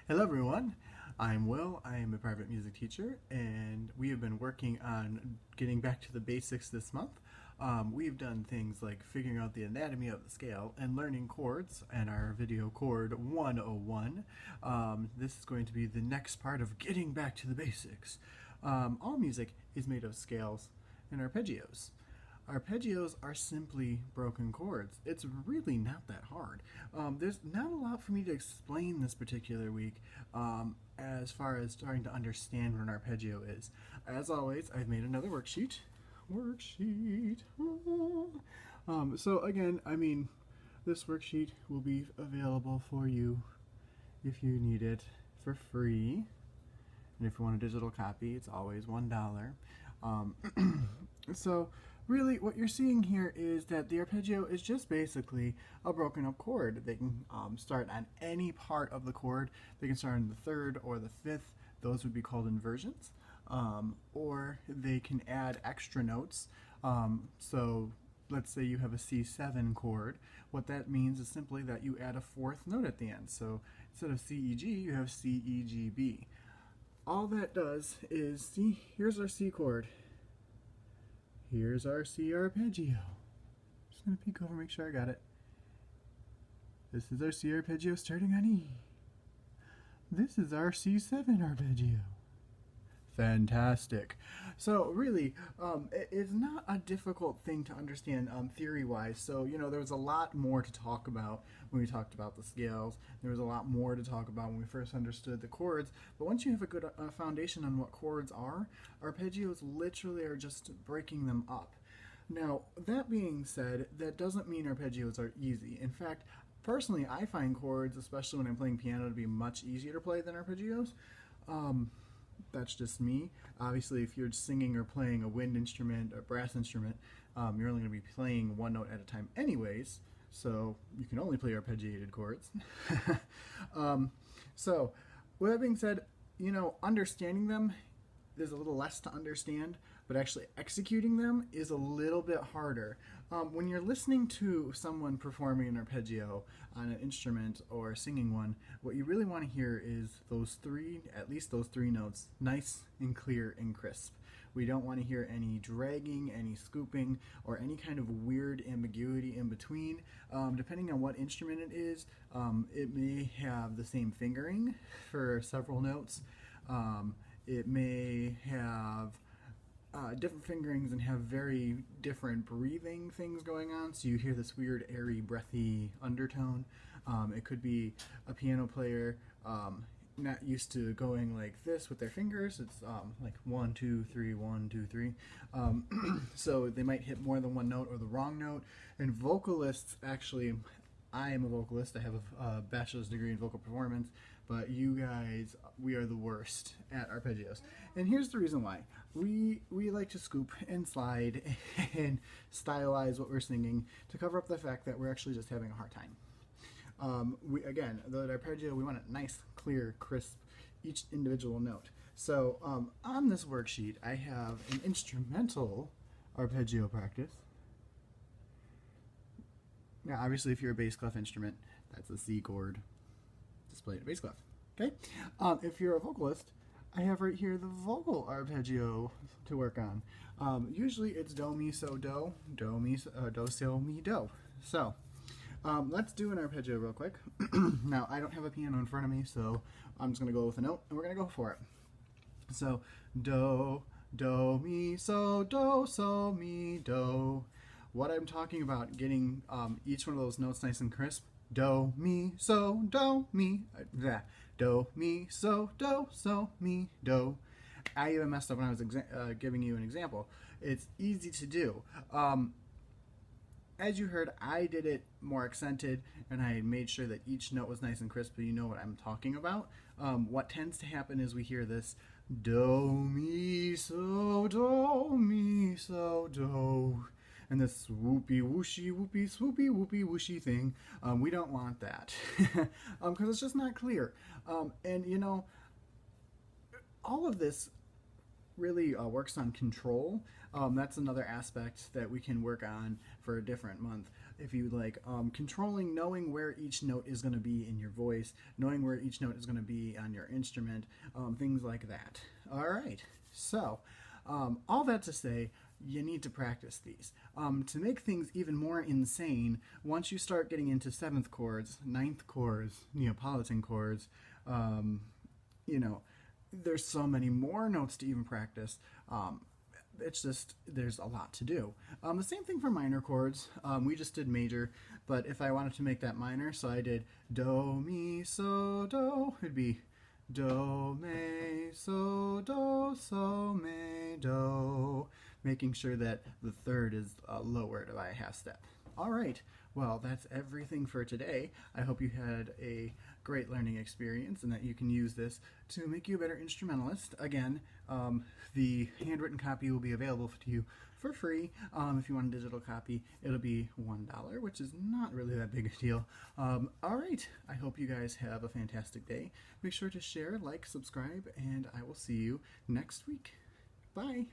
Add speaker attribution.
Speaker 1: Hello everyone, I'm Will. I am a private music teacher and we have been working on getting back to the basics this month. We've done things like figuring out the anatomy of the scale and learning chords and our video chord 101. This is going to be the next part of getting back to the basics. All music is made of scales and arpeggios. Arpeggios are simply broken chords. It's really not that hard. There's not a lot for me to explain this particular week as far as trying to understand what an arpeggio is. As always, I've made another worksheet. So again, this worksheet will be available for you if you need it for free. And if you want a digital copy, it's always $1. Um, so really what you're seeing here is that the arpeggio is just basically a broken up chord. They can start on any part of the chord. They can start on the third or the fifth. Those would be called inversions. Or they can add extra notes. So let's say you have a C7 chord. What that means is simply that you add a fourth note at the end. So instead of C, E, G, you have C, E, G, B. All that does is, see, here's our C chord. Here's our C arpeggio. Just gonna peek over, make sure I got it. This is our C arpeggio starting on E. This is our C7 arpeggio. Fantastic. So really, it is not a difficult thing to understand theory-wise. So, there was a lot more to talk about when we talked about the scales. There was a lot more to talk about when we first understood the chords. But once you have a good foundation on what chords are, arpeggios literally are just breaking them up. Now, that being said, that doesn't mean arpeggios are easy. In fact, personally, I find chords, especially when I'm playing piano, to be much easier to play than arpeggios. That's just me. Obviously, if you're singing or playing a wind instrument or brass instrument, you're only going to be playing one note at a time anyways, so you can only play arpeggiated chords. So, with that being said, understanding them, there's a little less to understand, but actually executing them is a little bit harder. When you're listening to someone performing an arpeggio on an instrument or singing one, what you really want to hear is at least those three notes, nice and clear and crisp. We don't want to hear any dragging, any scooping, or any kind of weird ambiguity in between. Depending on what instrument it is, it may have the same fingering for several notes. It may have different fingerings and have very different breathing things going on, so you hear this weird airy breathy undertone. It could be a piano player not used to going like this with their fingers. It's like 1 2 3 1 2 3, so they might hit more than one note or the wrong note. And vocalists, actually, I am a vocalist. I have a bachelor's degree in vocal performance, but you guys, we are the worst at arpeggios. And here's the reason why. We like to scoop and slide and stylize what we're singing to cover up the fact that we're actually just having a hard time. Again, the arpeggio, we want it nice, clear, crisp, each individual note. So on this worksheet, I have an instrumental arpeggio practice. Now, obviously, if you're a bass clef instrument, that's a C chord displayed at bass clef. Okay. If you're a vocalist, I have right here the vocal arpeggio to work on. Usually it's do mi so do, do mi do so mi do. So let's do an arpeggio real quick. Now I don't have a piano in front of me, so I'm just gonna go with a note, and we're gonna go for it. So do mi so mi do. What I'm talking about, getting each one of those notes nice and crisp. Do mi so mi do mi so mi do. I even messed up when I was giving you an example. It's easy to do. As you heard, I did it more accented, and I made sure that each note was nice and crisp, so you know what I'm talking about. What tends to happen is we hear this do mi so do, and this whoopy whooshy whoopy swoopy whoopy whooshy thing. We don't want that because it's just not clear. And all of this really works on control. That's another aspect that we can work on for a different month. if you like, controlling, knowing where each note is going to be in your voice, knowing where each note is going to be on your instrument, things like that. All right, so all that to say, you need to practice these. To make things even more insane, once you start getting into seventh chords, ninth chords, Neapolitan chords, you know, there's so many more notes to even practice. It's just, there's a lot to do. The same thing for minor chords. We just did major, but if I wanted to make that minor, so I did do, mi, so, do, it'd be do, me, so, me, do, making sure that the third is lowered by a half step. All right, well, that's everything for today. I hope you had a great learning experience and that you can use this to make you a better instrumentalist. Again, the handwritten copy will be available to you for free. If you want a digital copy, it'll be $1, which is not really that big a deal. All right, I hope you guys have a fantastic day. Make sure to share, like, subscribe, and I will see you next week. Bye.